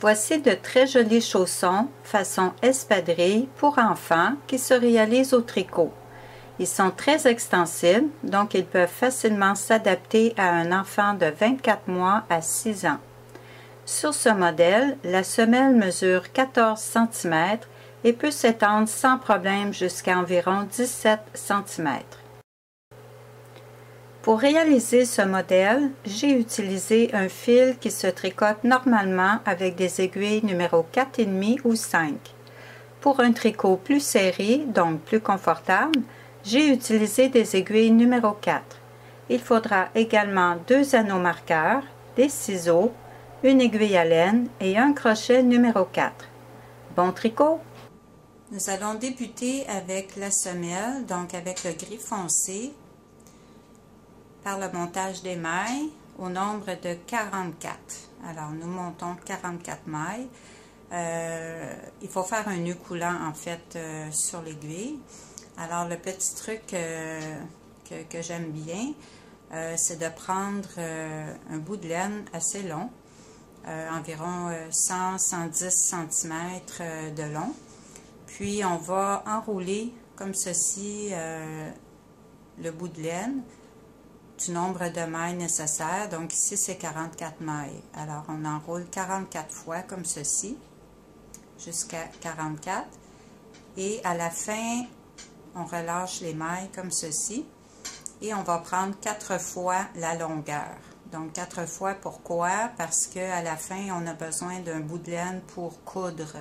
Voici de très jolis chaussons façon espadrille pour enfants qui se réalisent au tricot. Ils sont très extensibles, donc ils peuvent facilement s'adapter à un enfant de 24 mois à 6 ans. Sur ce modèle, la semelle mesure 14 cm et peut s'étendre sans problème jusqu'à environ 17 cm. Pour réaliser ce modèle, j'ai utilisé un fil qui se tricote normalement avec des aiguilles numéro 4,5 ou 5. Pour un tricot plus serré, donc plus confortable, j'ai utilisé des aiguilles numéro 4. Il faudra également 2 anneaux marqueurs, des ciseaux, une aiguille à laine et un crochet numéro 4. Bon tricot! Nous allons débuter avec la semelle, donc avec le gris foncé, par le montage des mailles au nombre de 44. Alors, nous montons 44 mailles. Il faut faire un nœud coulant, en fait, sur l'aiguille. Alors, le petit truc que j'aime bien, c'est de prendre un bout de laine assez long, environ 100-110 cm de long. Puis, on va enrouler comme ceci le bout de laine du nombre de mailles nécessaires. Donc ici, c'est 44 mailles. Alors, on enroule 44 fois comme ceci, jusqu'à 44. Et à la fin, on relâche les mailles comme ceci. Et on va prendre 4 fois la longueur. Donc, 4 fois, pourquoi? Parce qu'à la fin, on a besoin d'un bout de laine pour coudre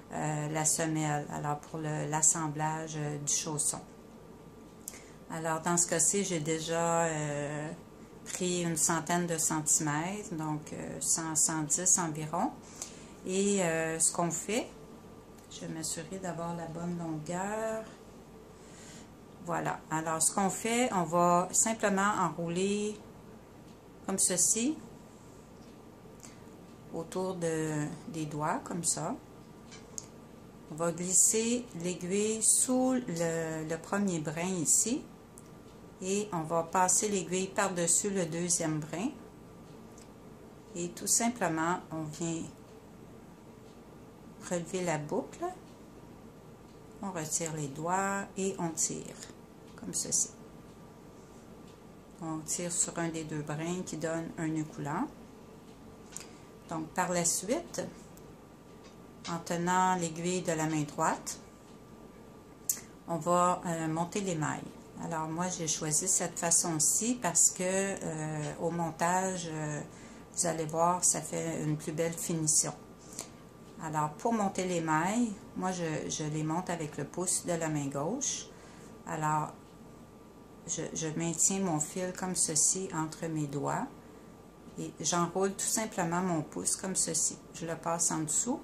la semelle. Alors, pour l'assemblage du chausson. Alors, dans ce cas-ci, j'ai déjà pris une centaine de centimètres, donc 100-110 environ. Et ce qu'on fait, je vais m'assurer d'avoir la bonne longueur. Voilà. Alors, ce qu'on fait, on va simplement enrouler comme ceci, autour des doigts, comme ça. On va glisser l'aiguille sous le premier brin ici. Et on va passer l'aiguille par-dessus le deuxième brin. Et tout simplement, on vient relever la boucle. On retire les doigts et on tire, comme ceci. On tire sur un des deux brins qui donne un nœud coulant. Donc, par la suite, en tenant l'aiguille de la main droite, on va monter les mailles. Alors, moi, j'ai choisi cette façon-ci parce que au montage, vous allez voir, ça fait une plus belle finition. Alors, pour monter les mailles, moi, je les monte avec le pouce de la main gauche. Alors, je maintiens mon fil comme ceci entre mes doigts et j'enroule tout simplement mon pouce comme ceci. Je le passe en dessous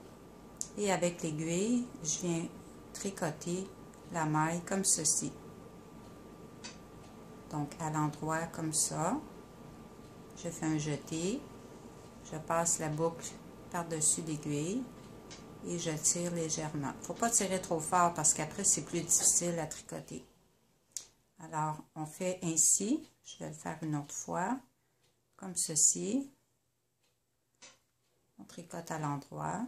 et avec l'aiguille, je viens tricoter la maille comme ceci. Donc, à l'endroit comme ça, je fais un jeté, je passe la boucle par-dessus l'aiguille et je tire légèrement. Il ne faut pas tirer trop fort parce qu'après, c'est plus difficile à tricoter. Alors, on fait ainsi. Je vais le faire une autre fois, comme ceci. On tricote à l'endroit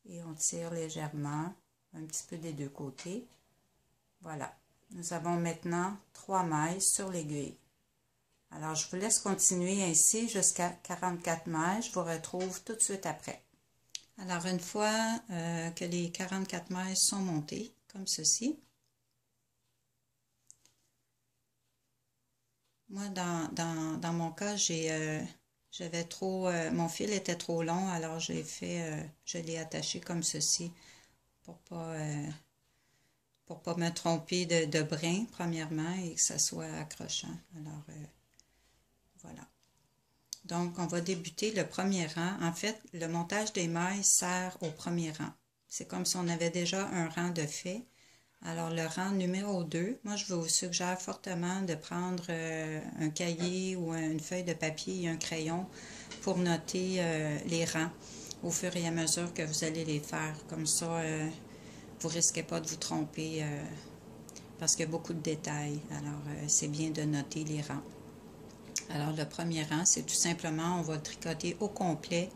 et on tire légèrement, un petit peu des deux côtés. Voilà. Nous avons maintenant 3 mailles sur l'aiguille. Alors, je vous laisse continuer ainsi jusqu'à 44 mailles. Je vous retrouve tout de suite après. Alors, une fois que les 44 mailles sont montées, comme ceci, moi, dans mon cas, j'avais trop, mon fil était trop long, alors je l'ai attaché comme ceci pour pas me tromper de brin, premièrement, et que ça soit accrochant. Alors, voilà. Donc, on va débuter le premier rang. En fait, le montage des mailles sert au premier rang. C'est comme si on avait déjà un rang de fait. Alors, le rang numéro 2, moi, je vous suggère fortement de prendre un cahier ou une feuille de papier et un crayon pour noter les rangs au fur et à mesure que vous allez les faire. Comme ça, vous ne risquez pas de vous tromper parce qu'il y a beaucoup de détails. Alors, c'est bien de noter les rangs. Alors, le premier rang, c'est tout simplement, on va tricoter au complet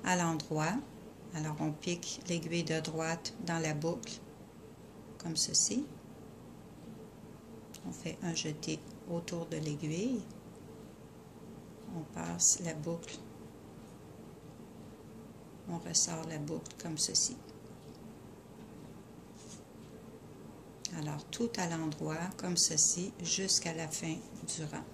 à l'endroit. Alors on pique l'aiguille de droite dans la boucle, comme ceci. On fait un jeté autour de l'aiguille. On passe la boucle. On ressort la boucle comme ceci. Alors tout à l'endroit, comme ceci, jusqu'à la fin du rang.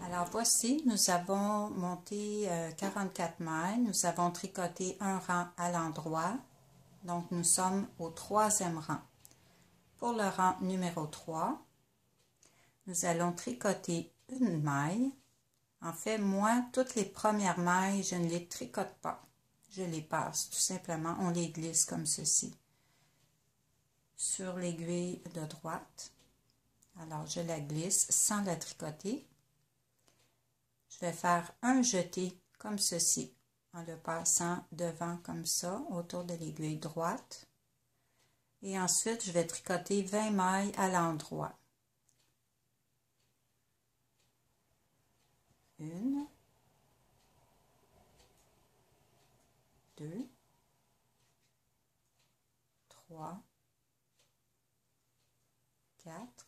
Alors voici, nous avons monté 44 mailles, nous avons tricoté un rang à l'endroit, donc nous sommes au troisième rang. Pour le rang numéro 3, nous allons tricoter une maille. En fait, moi, toutes les premières mailles, je ne les tricote pas. Je les passe, tout simplement, on les glisse comme ceci sur l'aiguille de droite. Alors, je la glisse sans la tricoter. Je vais faire un jeté comme ceci, en le passant devant comme ça, autour de l'aiguille droite. Et ensuite, je vais tricoter 20 mailles à l'endroit. Une, deux, trois, quatre.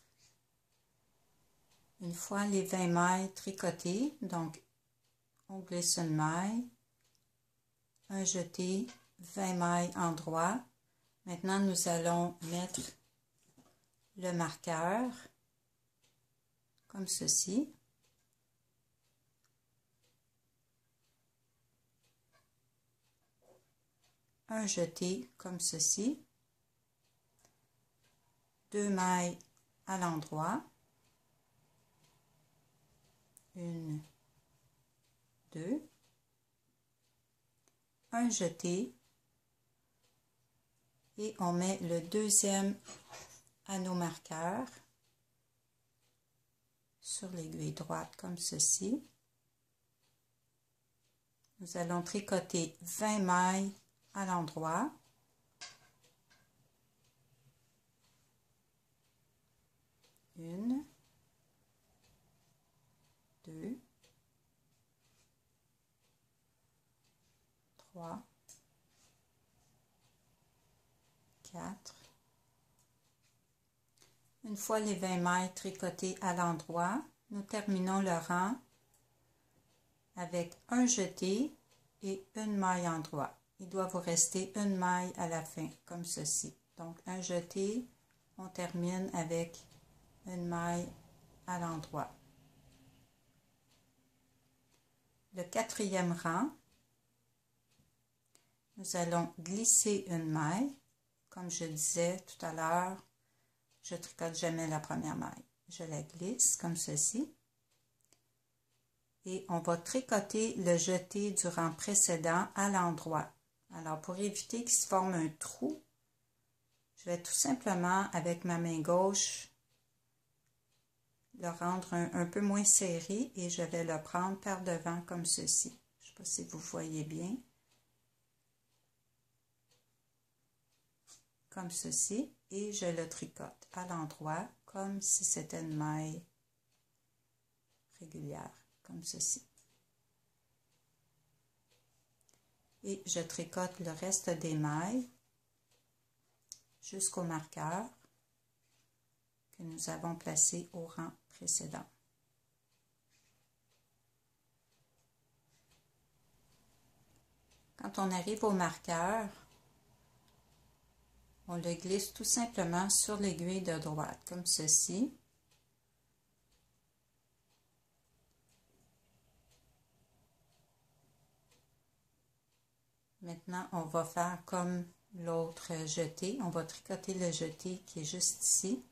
Une fois les 20 mailles tricotées, donc on glisse une maille, un jeté, 20 mailles en droit. Maintenant, nous allons mettre le marqueur comme ceci. Un jeté comme ceci. 2 mailles à l'endroit. Une, deux. Un jeté. Et on met le deuxième anneau marqueur sur l'aiguille droite comme ceci. Nous allons tricoter 20 mailles à l'endroit. Une, deux, trois, quatre. Une fois les 20 mailles tricotées à l'endroit, nous terminons le rang avec un jeté et une maille en droit. Il doit vous rester une maille à la fin, comme ceci. Donc, un jeté, on termine avec une maille à l'endroit. Le quatrième rang, nous allons glisser une maille. Comme je disais tout à l'heure, je tricote jamais la première maille. Je la glisse comme ceci. Et on va tricoter le jeté du rang précédent à l'endroit. Alors, pour éviter qu'il se forme un trou, je vais tout simplement, avec ma main gauche, le rendre un peu moins serré et je vais le prendre par devant comme ceci. Je ne sais pas si vous voyez bien. Comme ceci. Et je le tricote à l'endroit comme si c'était une maille régulière, comme ceci. Et je tricote le reste des mailles jusqu'au marqueur que nous avons placé au rang précédent. Quand on arrive au marqueur, on le glisse tout simplement sur l'aiguille de droite, comme ceci. Maintenant, on va faire comme l'autre jeté. On va tricoter le jeté qui est juste ici.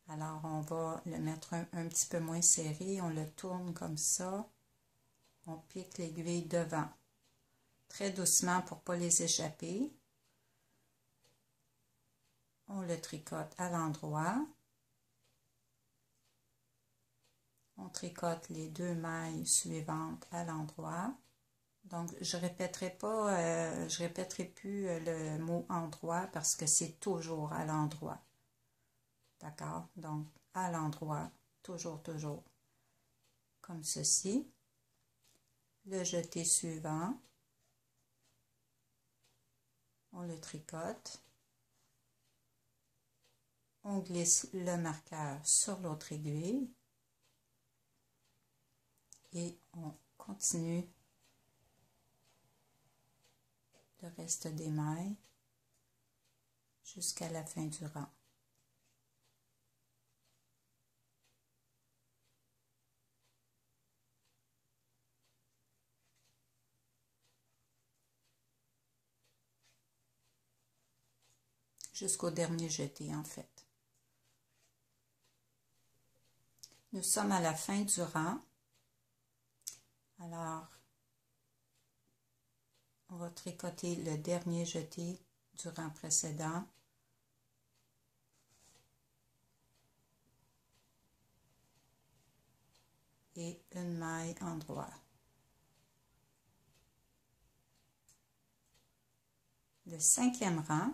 Alors, on va le mettre un petit peu moins serré. On le tourne comme ça. On pique l'aiguille devant. Très doucement pour ne pas les échapper. On le tricote à l'endroit. On tricote les 2 mailles suivantes à l'endroit. Donc, je répéterai pas, je répéterai plus le mot endroit parce que c'est toujours à l'endroit. D'accord? Donc, à l'endroit, toujours, toujours. Comme ceci. Le jeté suivant. On le tricote. On glisse le marqueur sur l'autre aiguille. Et on continue le reste des mailles jusqu'à la fin du rang. Jusqu'au dernier jeté en fait. Nous sommes à la fin du rang. Alors, on va tricoter le dernier jeté du rang précédent. Et une maille en droit. Le 5e rang.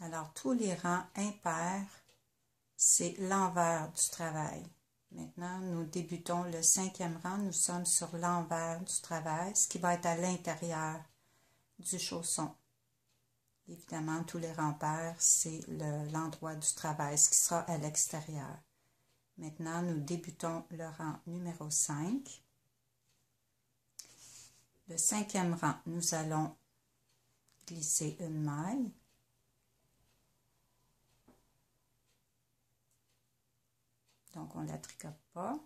Alors, tous les rangs impairs, c'est l'envers du travail. Maintenant, nous débutons le 5e rang. Nous sommes sur l'envers du travail, ce qui va être à l'intérieur du chausson. Évidemment, tous les rangs pairs, c'est l'endroit du travail, ce qui sera à l'extérieur. Maintenant, nous débutons le rang numéro 5. Le 5e rang, nous allons glisser une maille. Donc, on ne la tricote pas.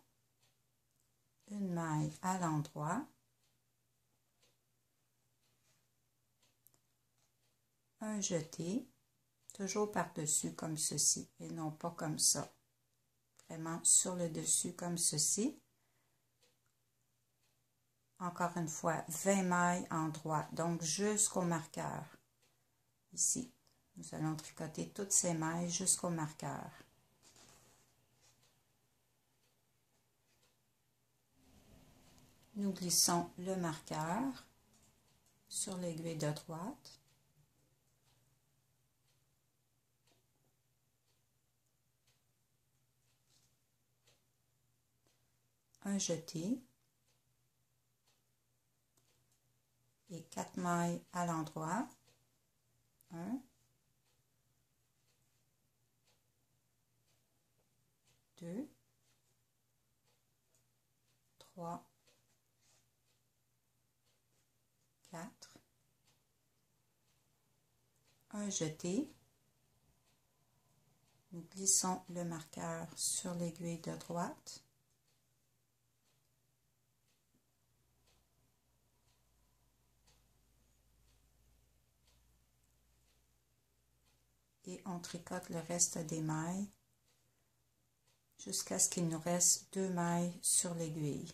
Une maille à l'endroit. Un jeté, toujours par-dessus comme ceci et non pas comme ça. Vraiment sur le dessus comme ceci. Encore une fois, 20 mailles en droit, donc jusqu'au marqueur. Ici, nous allons tricoter toutes ces mailles jusqu'au marqueur. Nous glissons le marqueur sur l'aiguille de droite. Un jeté. Et 4 mailles à l'endroit. 1, 2, 3, 4, un jeté. Nous glissons le marqueur sur l'aiguille de droite. Et on tricote le reste des mailles jusqu'à ce qu'il nous reste 2 mailles sur l'aiguille.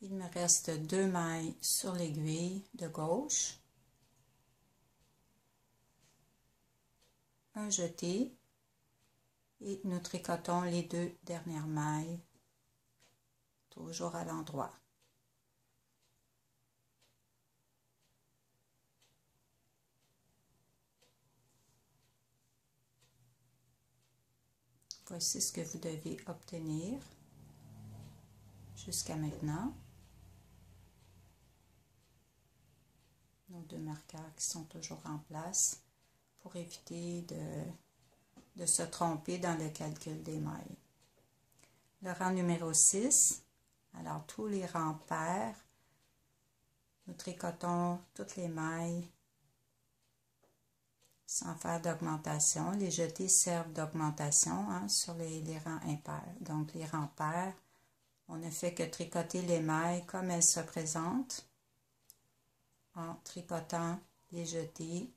Il me reste 2 mailles sur l'aiguille de gauche. Un jeté et nous tricotons les 2 dernières mailles, toujours à l'endroit. Voici ce que vous devez obtenir jusqu'à maintenant. Nos 2 marqueurs qui sont toujours en place pour éviter de se tromper dans le calcul des mailles. Le rang numéro 6, alors tous les rangs pairs, nous tricotons toutes les mailles sans faire d'augmentation. Les jetés servent d'augmentation sur les rangs impairs. Donc les rangs pairs, on ne fait que tricoter les mailles comme elles se présentent en tricotant les jetés,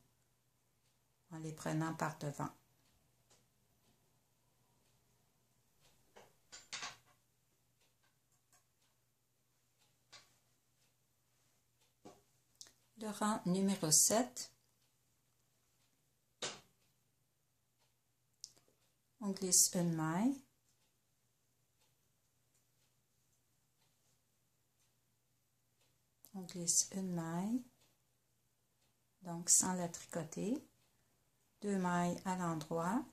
en les prenant par devant. Le rang numéro 7, on glisse une maille, On glisse une maille, donc sans la tricoter, 2 mailles à l'endroit,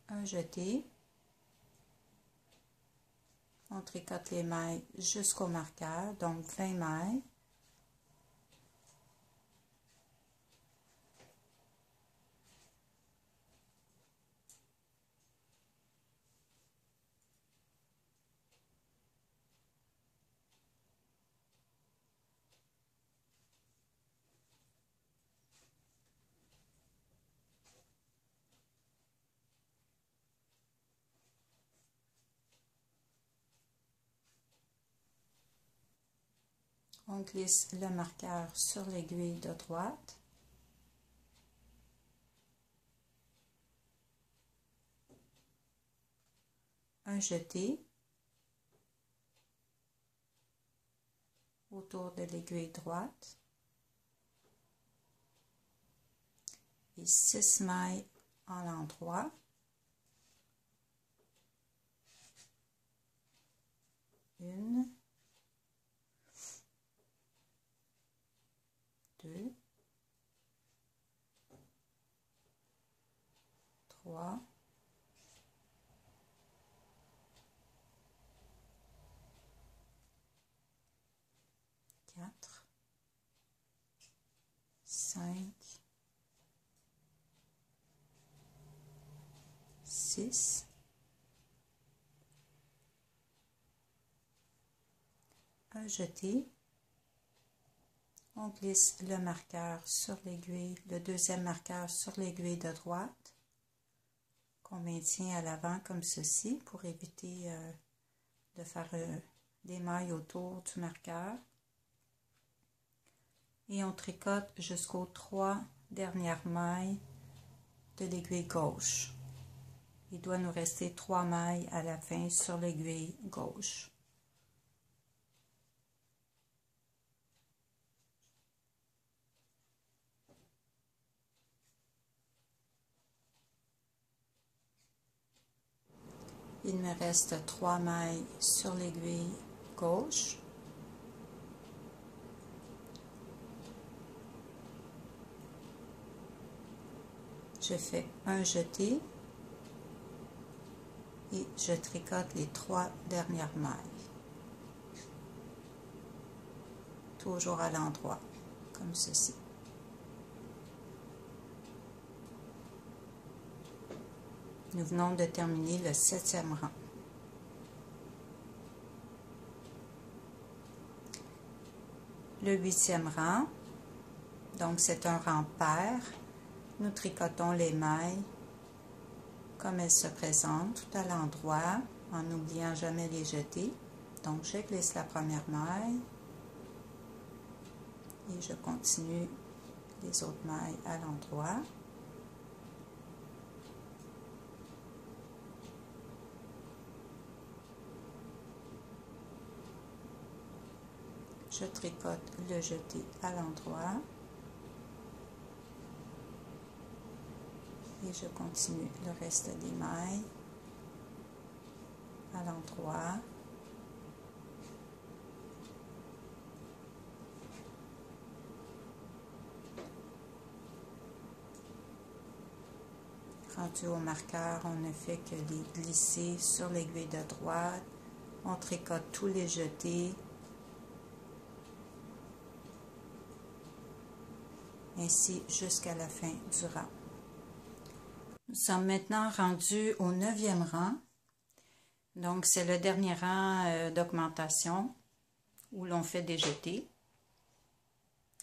un jeté, on tricote les mailles jusqu'au marqueur, donc 20 mailles. On glisse le marqueur sur l'aiguille de droite. Un jeté autour de l'aiguille droite et 6 mailles en l'endroit. Une, 2, 3, 4, 5, 6, un jeté, on glisse le marqueur sur l'aiguille, le deuxième marqueur sur l'aiguille de droite, qu'on maintient à l'avant comme ceci pour éviter de faire des mailles autour du marqueur. Et on tricote jusqu'aux 3 dernières mailles de l'aiguille gauche. Il doit nous rester 3 mailles à la fin sur l'aiguille gauche. Il me reste 3 mailles sur l'aiguille gauche. Je fais un jeté et je tricote les 3 dernières mailles. Toujours à l'endroit, comme ceci. Nous venons de terminer le 7e rang. Le 8e rang, donc c'est un rang pair. Nous tricotons les mailles comme elles se présentent, tout à l'endroit, en n'oubliant jamais les jeter. Donc je glisse la première maille et je continue les autres mailles à l'endroit. Je tricote le jeté à l'endroit et je continue le reste des mailles à l'endroit. Rendu au marqueur, on ne fait que les glisser sur l'aiguille de droite. On tricote tous les jetés. Ainsi jusqu'à la fin du rang. Nous sommes maintenant rendus au 9e rang. Donc, c'est le dernier rang d'augmentation où l'on fait des jetés.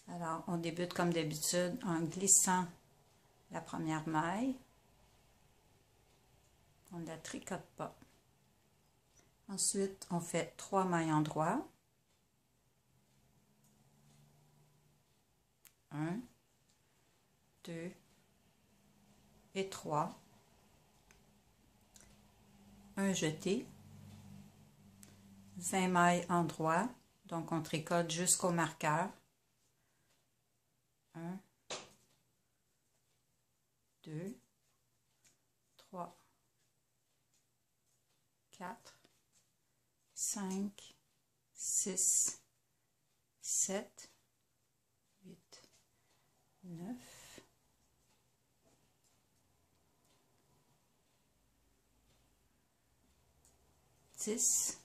Alors, on débute comme d'habitude en glissant la première maille. On ne la tricote pas. Ensuite, on fait 3 mailles en droit. 1, 2 et 3. Un jeté. 20 mailles en droit. Donc, on tricote jusqu'au marqueur. 1, 2, 3, 4, 5, 6, 7, 8, 9, 10,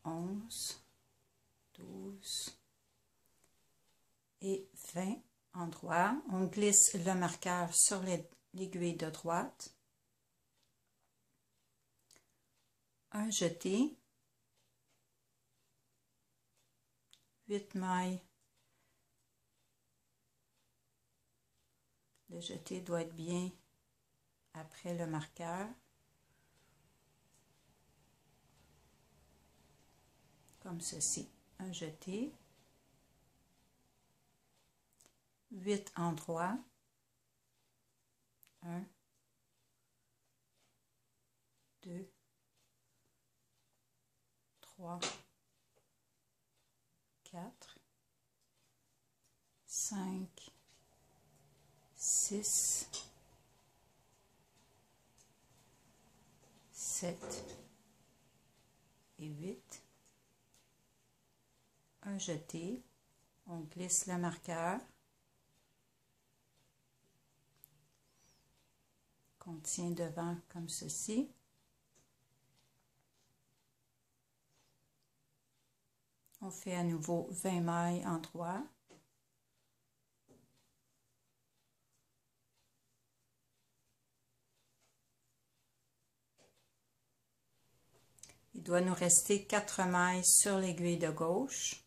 11, 12 et 20 endroits. On glisse le marqueur sur l'aiguille de droite. Un jeté. 8 mailles. Le jeté doit être bien après le marqueur. Comme ceci. Un jeté. 8 endroits. 1, 2, 3, 4, 5, 6, 7 et 8. Un jeté. On glisse le marqueur. On tient devant comme ceci. On fait à nouveau 20 mailles endroits. Il doit nous rester 4 mailles sur l'aiguille de gauche.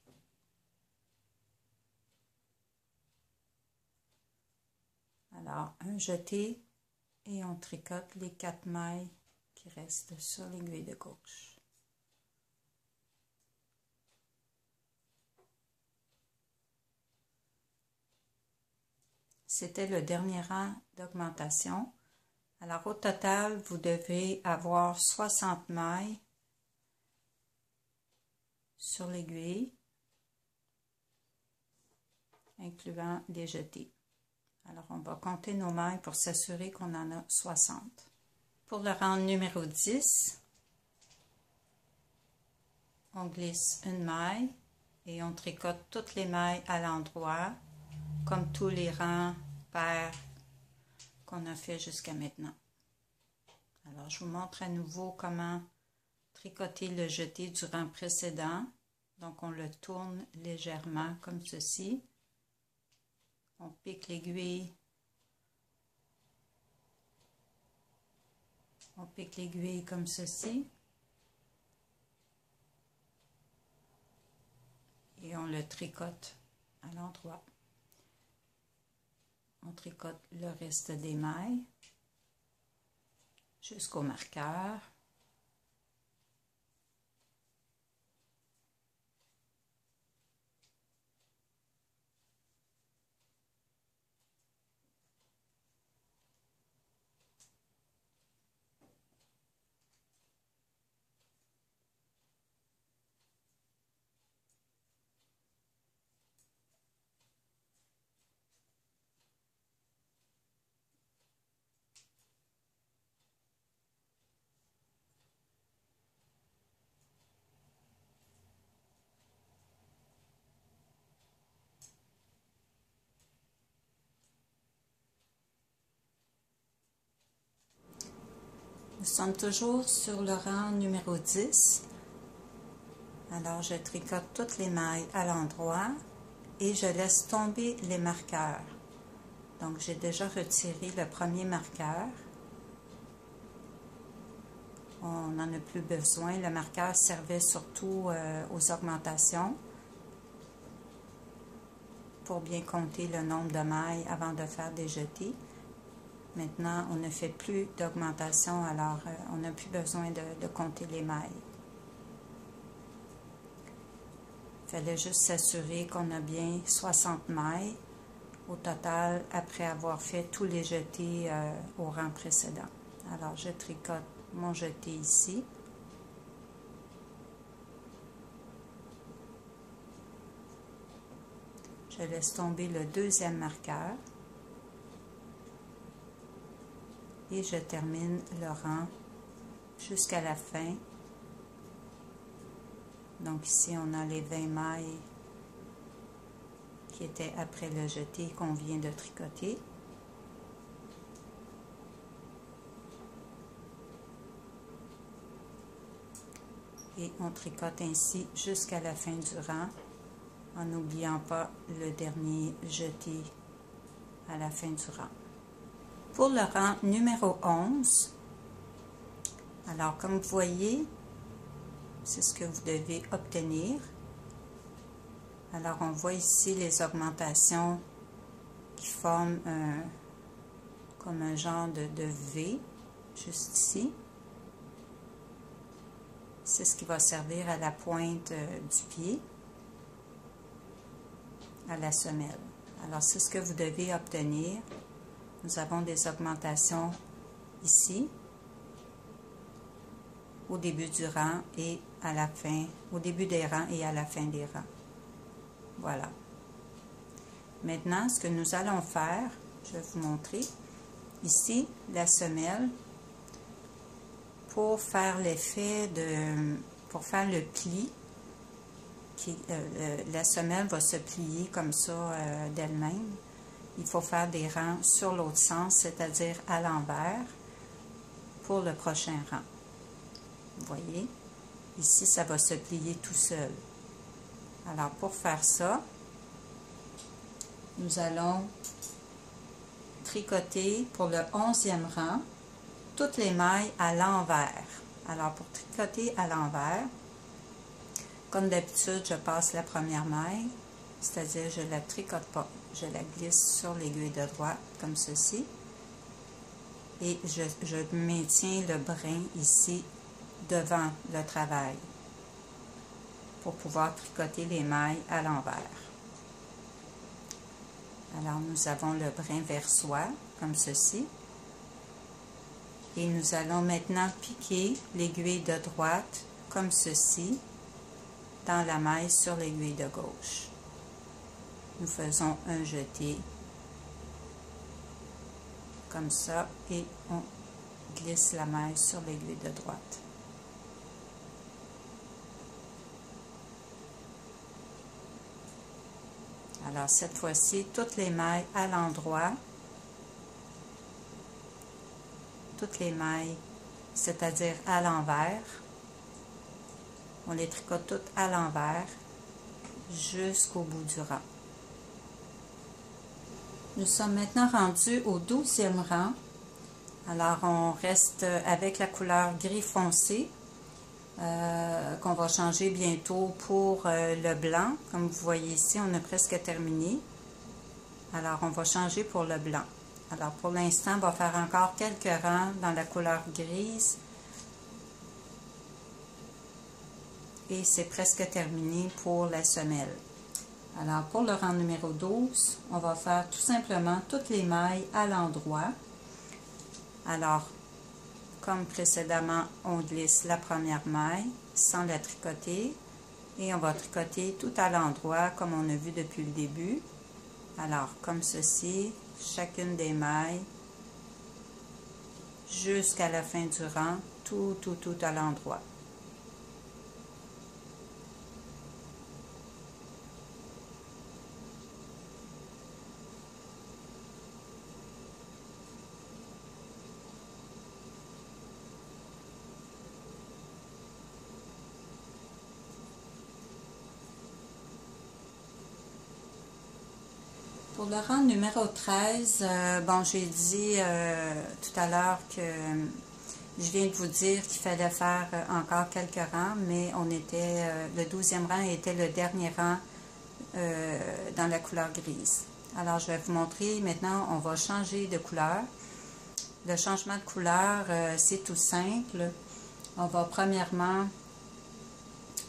Alors, un jeté et on tricote les 4 mailles qui restent sur l'aiguille de gauche. C'était le dernier rang d'augmentation. Alors, au total, vous devez avoir 60 mailles sur l'aiguille, incluant les jetés. Alors, on va compter nos mailles pour s'assurer qu'on en a 60. Pour le rang numéro 10, on glisse une maille et on tricote toutes les mailles à l'endroit, comme tous les rangs pairs qu'on a fait jusqu'à maintenant. Alors, je vous montre à nouveau comment tricoter le jeté du rang précédent. Donc, on le tourne légèrement comme ceci. On pique l'aiguille. On pique l'aiguille comme ceci. Et on le tricote à l'endroit. On tricote le reste des mailles jusqu'au marqueur. Nous sommes toujours sur le rang numéro 10. Alors, je tricote toutes les mailles à l'endroit et je laisse tomber les marqueurs. Donc, j'ai déjà retiré le premier marqueur. On n'en a plus besoin. Le marqueur servait surtout aux augmentations pour bien compter le nombre de mailles avant de faire des jetés. Maintenant, on ne fait plus d'augmentation, alors on n'a plus besoin de compter les mailles. Il fallait juste s'assurer qu'on a bien 60 mailles au total après avoir fait tous les jetés au rang précédent. Alors, je tricote mon jeté ici. Je laisse tomber le deuxième marqueur. et je termine le rang jusqu'à la fin. Donc ici on a les 20 mailles qui étaient après le jeté qu'on vient de tricoter. Et on tricote ainsi jusqu'à la fin du rang, en n'oubliant pas le dernier jeté à la fin du rang. Pour le rang numéro 11, alors comme vous voyez, c'est ce que vous devez obtenir. Alors on voit ici les augmentations qui forment comme un genre de V, juste ici. C'est ce qui va servir à la pointe du pied, à la semelle. Alors c'est ce que vous devez obtenir. Nous avons des augmentations ici, au début du rang et à la fin, au début des rangs et à la fin des rangs. Voilà. Maintenant, ce que nous allons faire, je vais vous montrer ici la semelle pour faire l'effet de, pour faire le pli. La semelle va se plier comme ça d'elle-même. Il faut faire des rangs sur l'autre sens, c'est-à-dire à l'envers, pour le prochain rang. Vous voyez, ici, ça va se plier tout seul. Alors, pour faire ça, nous allons tricoter pour le 11e rang toutes les mailles à l'envers. Alors, pour tricoter à l'envers, comme d'habitude, je passe la première maille, c'est-à-dire je ne la tricote pas. Je la glisse sur l'aiguille de droite, comme ceci. Et je maintiens le brin ici, devant le travail, pour pouvoir tricoter les mailles à l'envers. Alors, nous avons le brin vers soi, comme ceci. Et nous allons maintenant piquer l'aiguille de droite, comme ceci, dans la maille sur l'aiguille de gauche. Nous faisons un jeté, comme ça, et on glisse la maille sur l'aiguille de droite. Alors, cette fois-ci, toutes les mailles à l'endroit, toutes les mailles, c'est-à-dire à l'envers, on les tricote toutes à l'envers jusqu'au bout du rang. Nous sommes maintenant rendus au 12e rang. Alors, on reste avec la couleur gris foncé, qu'on va changer bientôt pour le blanc. Comme vous voyez ici, on a presque terminé. Alors, on va changer pour le blanc. Alors, pour l'instant, on va faire encore quelques rangs dans la couleur grise. Et c'est presque terminé pour la semelle. Alors, pour le rang numéro 12, on va faire tout simplement toutes les mailles à l'endroit. Alors, comme précédemment, on glisse la première maille sans la tricoter et on va tricoter tout à l'endroit comme on a vu depuis le début. Alors, comme ceci, chacune des mailles jusqu'à la fin du rang, tout à l'endroit. Pour le rang numéro 13, bon, j'ai dit tout à l'heure que je viens de vous dire qu'il fallait faire encore quelques rangs, mais on était, le 12e rang était le dernier rang dans la couleur grise. Alors, je vais vous montrer maintenant, on va changer de couleur. Le changement de couleur, c'est tout simple. On va premièrement,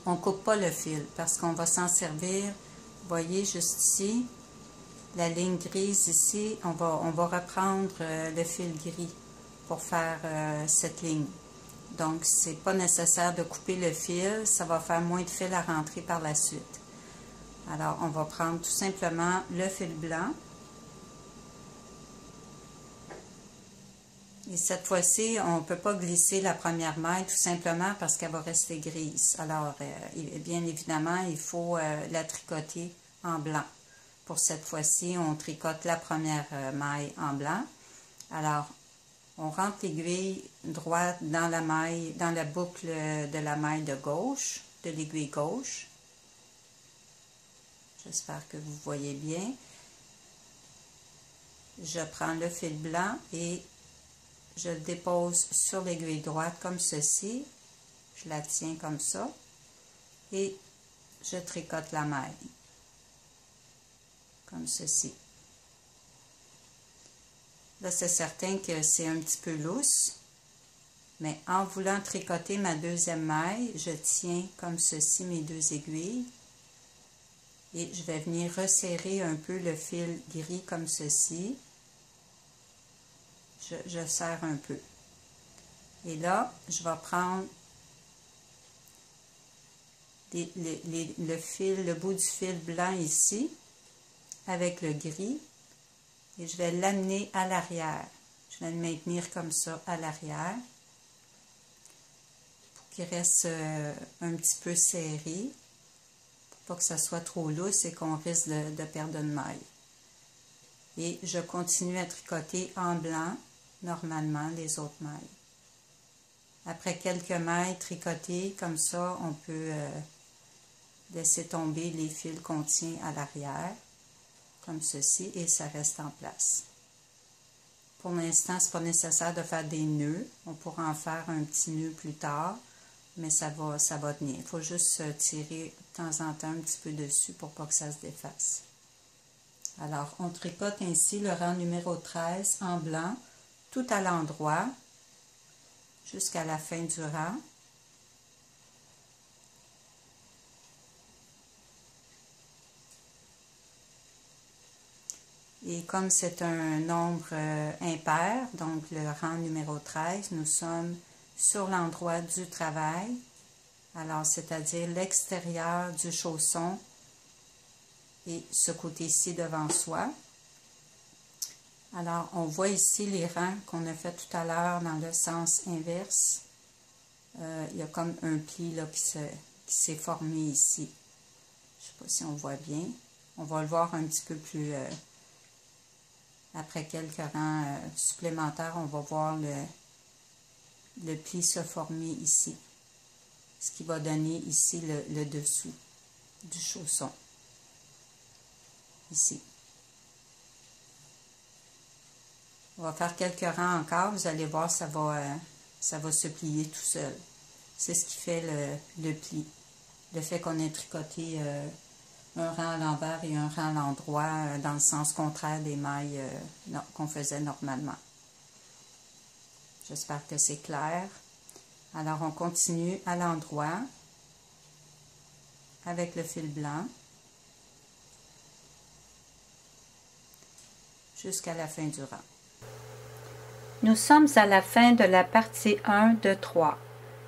on ne coupe pas le fil parce qu'on va s'en servir, vous voyez, juste ici. La ligne grise ici, on va reprendre le fil gris pour faire cette ligne. Donc, c'est pas nécessaire de couper le fil, ça va faire moins de fil à rentrer par la suite. Alors, on va prendre tout simplement le fil blanc Et cette fois-ci, on ne peut pas glisser la première maille tout simplement parce qu'elle va rester grise. Alors, bien évidemment, il faut la tricoter en blanc. Pour cette fois-ci, on tricote la première maille en blanc. Alors, on rentre l'aiguille droite dans la maille, dans la boucle de la maille de gauche, de l'aiguille gauche. J'espère que vous voyez bien. Je prends le fil blanc et je le dépose sur l'aiguille droite comme ceci. Je la tiens comme ça et je tricote la maille comme ceci. Là, c'est certain que c'est un petit peu lousse, mais en voulant tricoter ma deuxième maille, je tiens comme ceci mes deux aiguilles et je vais venir resserrer un peu le fil gris comme ceci. Je serre un peu. Et là, je vais prendre le bout du fil blanc ici, avec le gris, et je vais l'amener à l'arrière. Je vais le maintenir comme ça à l'arrière, pour qu'il reste un petit peu serré, pour pas que ça soit trop lousse et qu'on risque de perdre une maille. Et je continue à tricoter en blanc, normalement, les autres mailles. Après quelques mailles tricotées, comme ça, on peut laisser tomber les fils qu'on tient à l'arrière, comme ceci, et ça reste en place. Pour l'instant, ce n'est pas nécessaire de faire des nœuds. On pourra en faire un petit nœud plus tard, mais ça va tenir. Il faut juste tirer de temps en temps un petit peu dessus pour pas que ça se défasse. Alors, on tricote ainsi le rang numéro 13 en blanc, tout à l'endroit, jusqu'à la fin du rang. Et comme c'est un nombre impair, donc le rang numéro 13, nous sommes sur l'endroit du travail, alors c'est-à-dire l'extérieur du chausson et ce côté-ci devant soi. Alors, on voit ici les rangs qu'on a fait tout à l'heure dans le sens inverse. Il y a comme un pli là, qui s'est formé ici. Je ne sais pas si on voit bien. On va le voir un petit peu plus... après quelques rangs supplémentaires, on va voir le pli se former ici. Ce qui va donner ici le dessous du chausson. Ici. On va faire quelques rangs encore, vous allez voir, ça va se plier tout seul. C'est ce qui fait le pli. Le fait qu'on ait tricoté un rang à l'envers et un rang à l'endroit dans le sens contraire des mailles qu'on faisait normalement. J'espère que c'est clair. Alors, on continue à l'endroit avec le fil blanc jusqu'à la fin du rang. Nous sommes à la fin de la partie 1 de 3.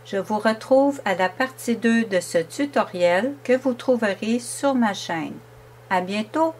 Je vous retrouve à la partie 2 de ce tutoriel que vous trouverez sur ma chaîne. À bientôt!